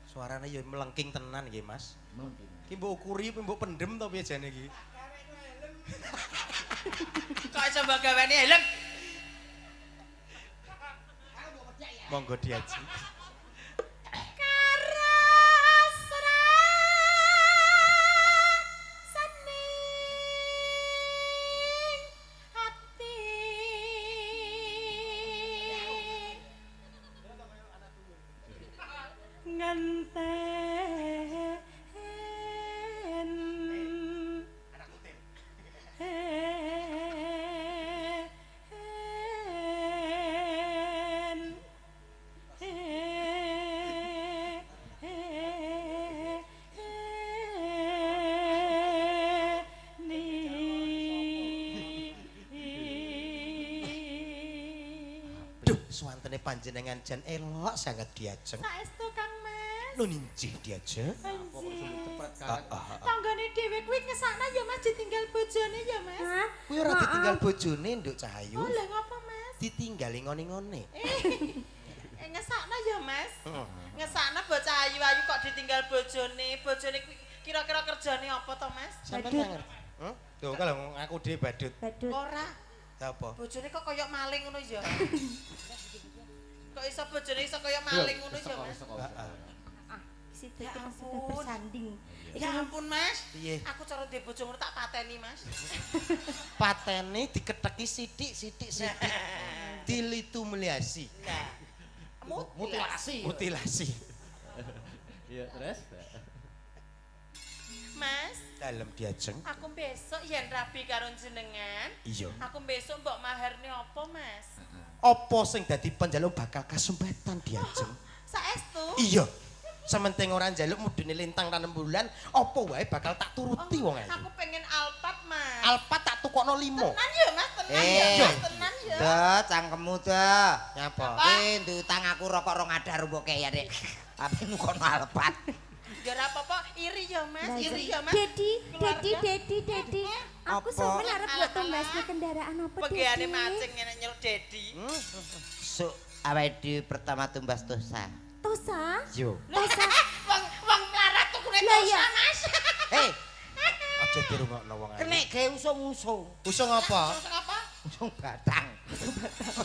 Suarane ya melengking tenan nggih, Mas. Mungkin. Ki mbok ukuri apa mbok pendem to piye jane iki? kok iso mbok gaweni helm. Monggo diaji. suwantene panjenengan jan elok sangat diajeng. Saestu Kang Mas. Lho ninjih diajeng. Tanggane dhewe kuwi ngesakna ya Mas ditinggal bojone ya Mas. Kuwi ora ditinggal bojone Nduk Cahayu. Oh, lha ngapa Mas? Ditinggali ngone-ngone. Ngesakna ya Mas. Ngesakna bocah ayu-ayu kok ditinggal bojone. Bojone kuwi kira-kira kerjane apa to Mas? Sampeyan ngerti? Tuh kalau aku dhewe badut. Ora. Lah apa? Bojone kok kaya maling ngono ya. Kok iso bojone iso kaya maling ngono ya Mas? Situ kita sudah bersanding. Ya ampun Mas. Piye? Aku cara ndek bojo ngono tak pateni Mas. Patene diketeki sithik-sithik. Dilitumulasi. Lah. Mutilasi. Iya, terus? Mas, Dalem diajeng. aku besok yen rabi karo jenengan. Iya. Aku besok mbok maharne apa, Mas? Apa sing dadi panjaluk bakal kasempatan diajeng? Saestu. Iya. Sementing ora njaluk mudune lintang tanem bulan, apa wae bakal tak turuti wong ayu. Aku pengen alpat, Mas. Alpat tak tukokno 5. Tenan ya, Mas, tenan ya, Mas, tenan ya. Dah, cangkemmu dah. Nyapa? Kowe ndutang aku rokok rong adar mbok kaya Dek. Apa nukono alpat. Ya ora apa-apa, iri ya, Mas, iri ya, Mas. Dedi. Aku sampe arep buat tumbasne kendaraan apa Dedi? Pegane macing nek nyeluk Dedi. Sok awake dhewe pertama tumbas dosa. Tosa? Yo. Tosa. Wong melarat tukune Lah, tosa, iya. Mas. Hei, Aja dirungokno wong ayu. kenek gawe usung-usung. Usung apa? Tosa apa? Usung batang.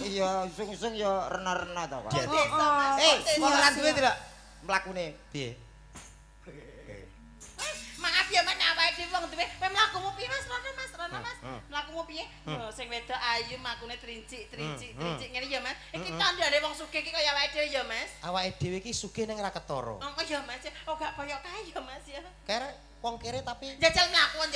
Iya, usung-usung ya rena-rena to, Kak. Desa, Mas. Ora duwe tidak mlakune. Piye? Maaf ya Mas, awake dhewe wong duwe. Kowe mlakumu piye Mas? Rono Mas. Mlakumu piye? Sing wedok ayu makune trincik ngene ya Mas. Iki tandane wong sugih iki kaya awake dhewe ya Mas. Awake dhewe iki sugih ning ra ketara. Oh ya Mas, oh gak koyo kae ya Mas ya. Kere wong kere tapi Jajal mlakuan,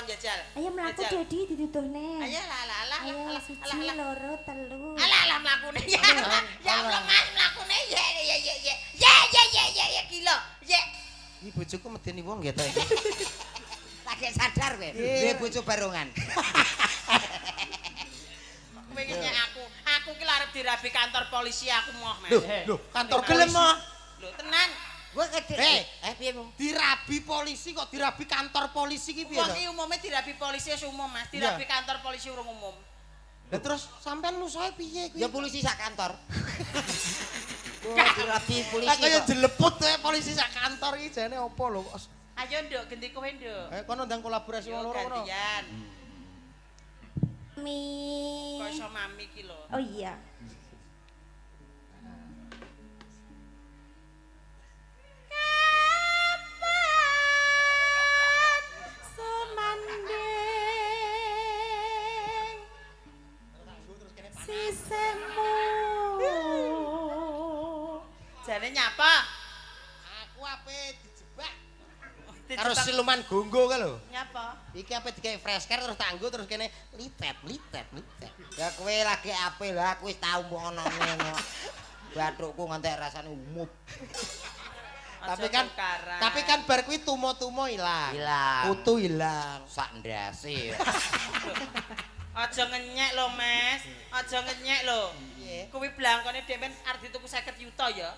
jajal. Ayo mlaku Dedi dituduhne. Ayo lah. Ayo siji loro telu. Alah mlakune ya. Ya Allah Mas mlakune ya gila. Ya. iki bojoku medeni wong nggih ta iki. Lagi sadar kowe. Duwe bojo barongan. Pengen aku ki arep dirabi kantor polisi aku moh Mas. Lho, kantor gelem mo. Lho tenan. Kowe kecil. Piye mu? Dirabi polisi kok dirabi kantor polisi ki piye Wong to? iki umume dirabi polisi wis umum Mas, dirabi kantor polisi urung umum. Lah terus sampean nusahe piye kuwi? Ya polisi sak kantor. Wah, dirabi polisi. Lah kaya kok. jeleput wae polisi sak kantor iki jane apa lho? Ayo nduk ganti kowe nduk. Ayo kono ndang kolaborasi wong Yo loro kono. gantian. Mi. Kok iso mami ki lho. Oh iya. Jane nyapa? Aku ape dijebak Dijebak. karo siluman gonggo ka lho. Nyapa? Iki ape digawe fresh care terus tanggo terus kene litet. Ya kowe lagi apil lah, aku wis tau mbok ono ngono. Bathukku ngantek rasane umup. Tapi kan bar kuwi tumo-tumo ilang. Ilang. Kutu ilang. Sak ndase. Aja ngenyek lho, Mas. Aja ngenyek lho. Kuwi blangkone dhewe arep dituku 50 juta ya.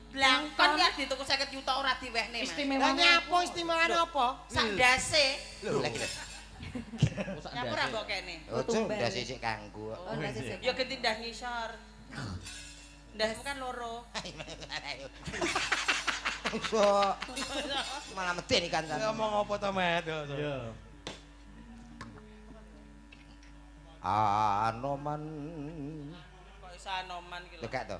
Blangkon ki arep dituku 50 juta ora diwehne, Mas. Lah nyapa istimewane apa? Sak ndase. Lho lagi. Nyapa ora mbok kene? Ojo ndase sik kanggo. Ya ganti ndah ngisor. Ndahmu kan loro. Iso malah medeni kan. Ngomong apa to, Mat? Yo. Anoman. Kok iso anoman ki lho. Dekak to.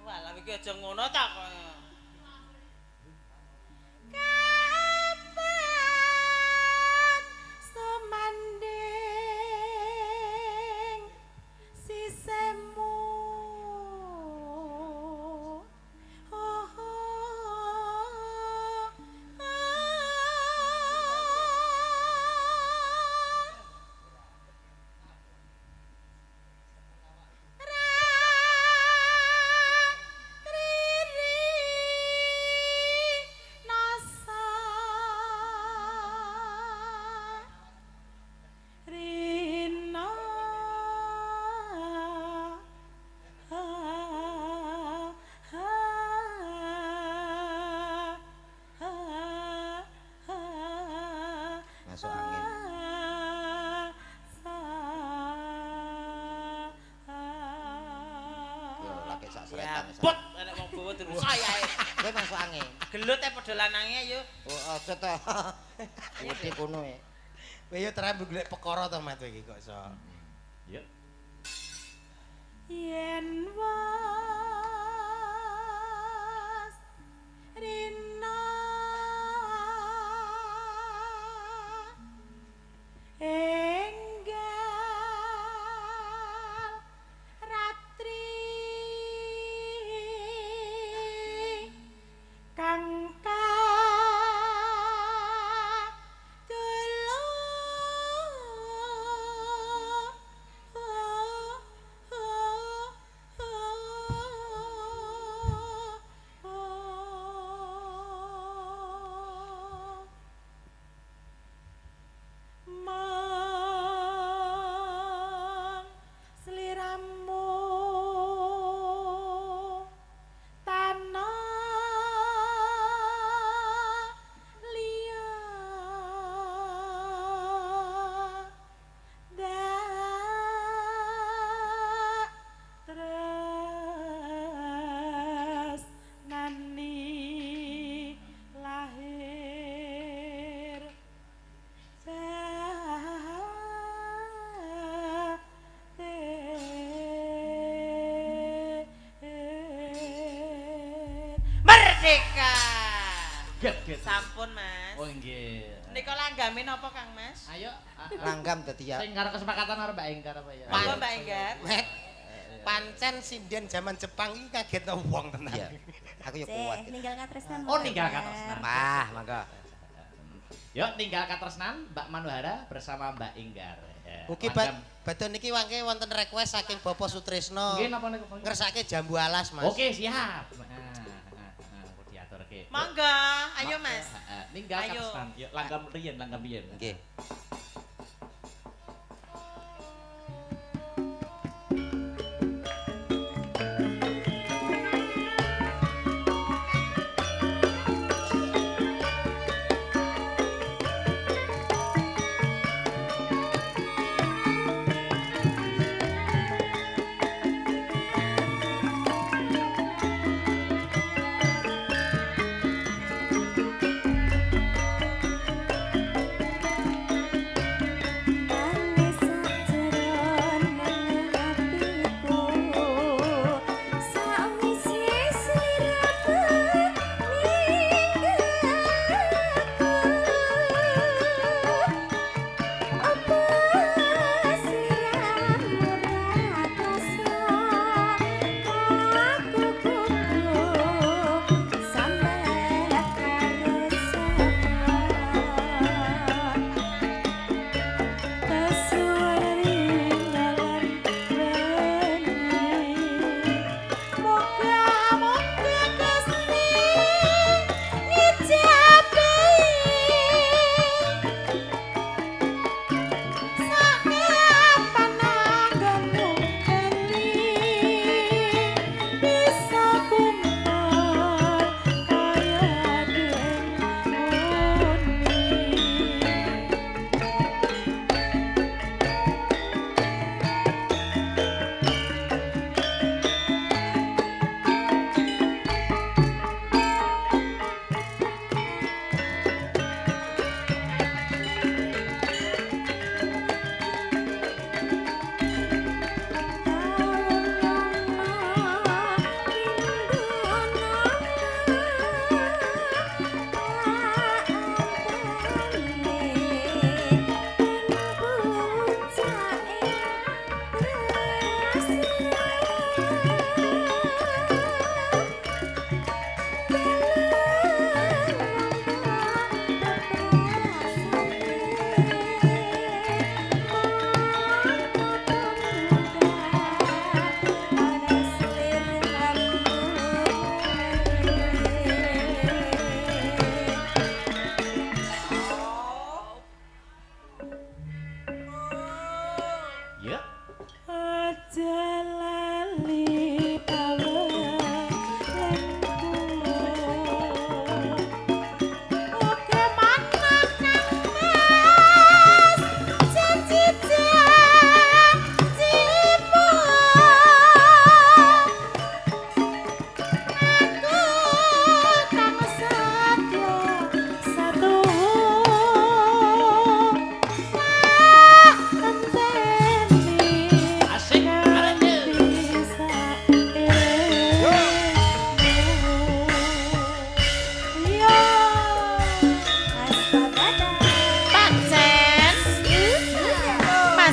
Walah iki aja ngono ta kok. Semanding sisemu. Sretan. Put enek wong bawa terus ayae. Kowe masuk angin. Gelut e padha lanange ayo. Oh, aja to. Wedi kono e. Kowe yo trambu golek perkara to Mat iki kok iso. Ya. Yen was rina enggal ratri kang Merdeka. Get. Sampun, Mas. Oh nggih. Nika langgame napa, Kang Mas? Ayo. Langgam dadi ya. Sing karo kesepakatan karo Mbak Enggar apa ya? Apa Mbak Enggar? Met. Pancen sinden zaman Jepang iki kagetno wong tenan. Iya. Aku yo kuat. Ninggal katresnan. Oh ninggal katresnan. Mangga. Yuk ninggal katresnan Mbak Manuhara bersama Mbak Enggar. Mugi badhe niki wangke wonten request saking Bapak Sutrisno. Nggih napa niku? Ngersake jambu alas, Mas. Oke, siap. Aku diaturke. Mangga, ayo Mas. Ninggal Ayo. katresnan. Yuk langgam riyen. Nggih.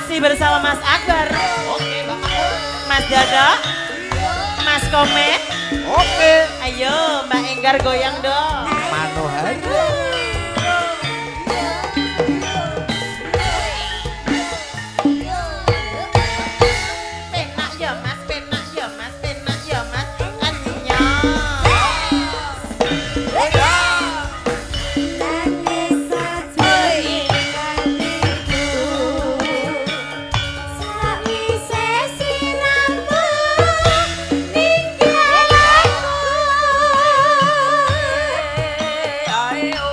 Masih bersama Mas Akbar. Oke, Mbak. Mas Dodo. Mas Komet. Oke. Ayo Mbak Enggar goyang dong. Manohar. Penak ya Mas, penak ya Mas, penak ya Mas. Anyong.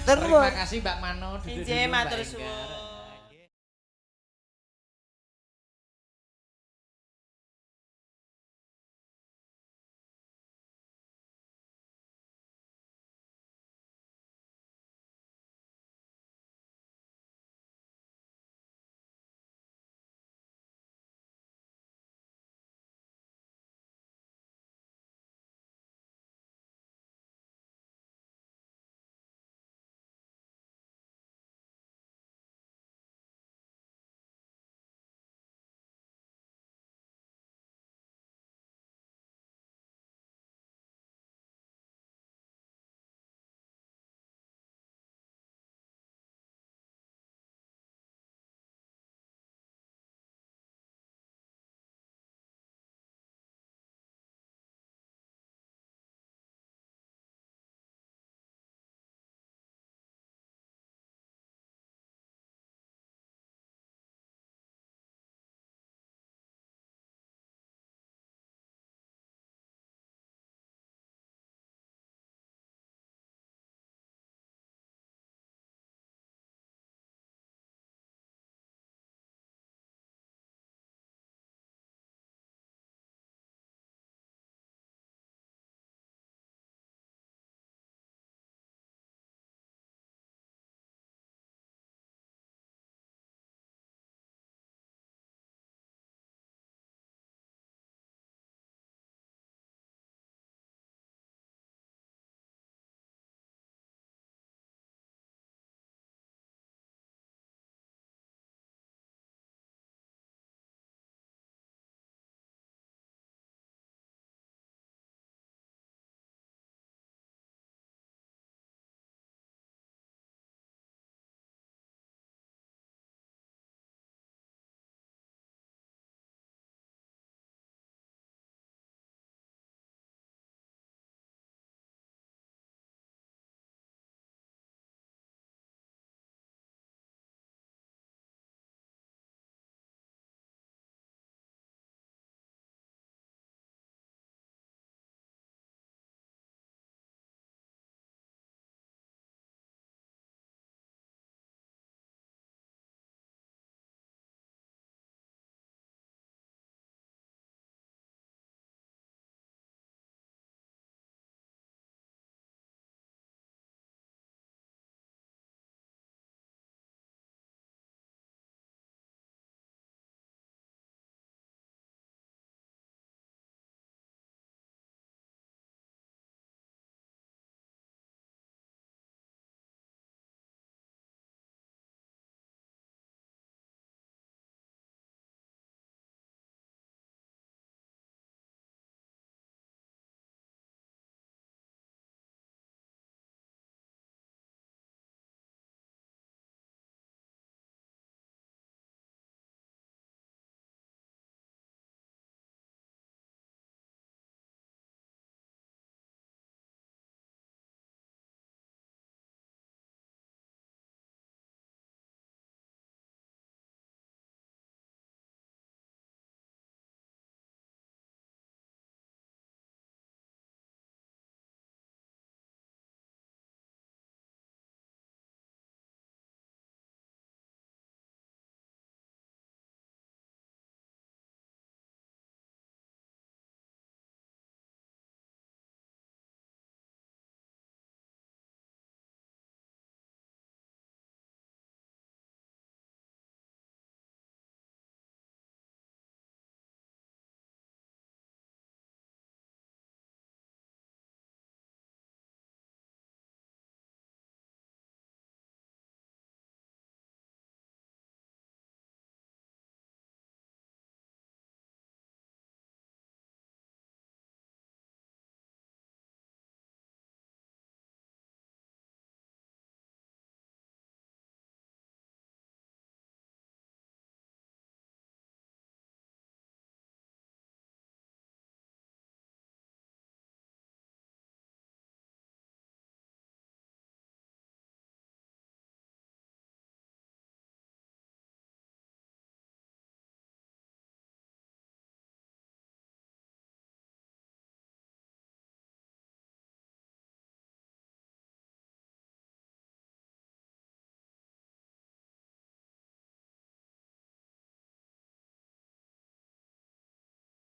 Terima kasih Mbak Mano. Inje matur suwun.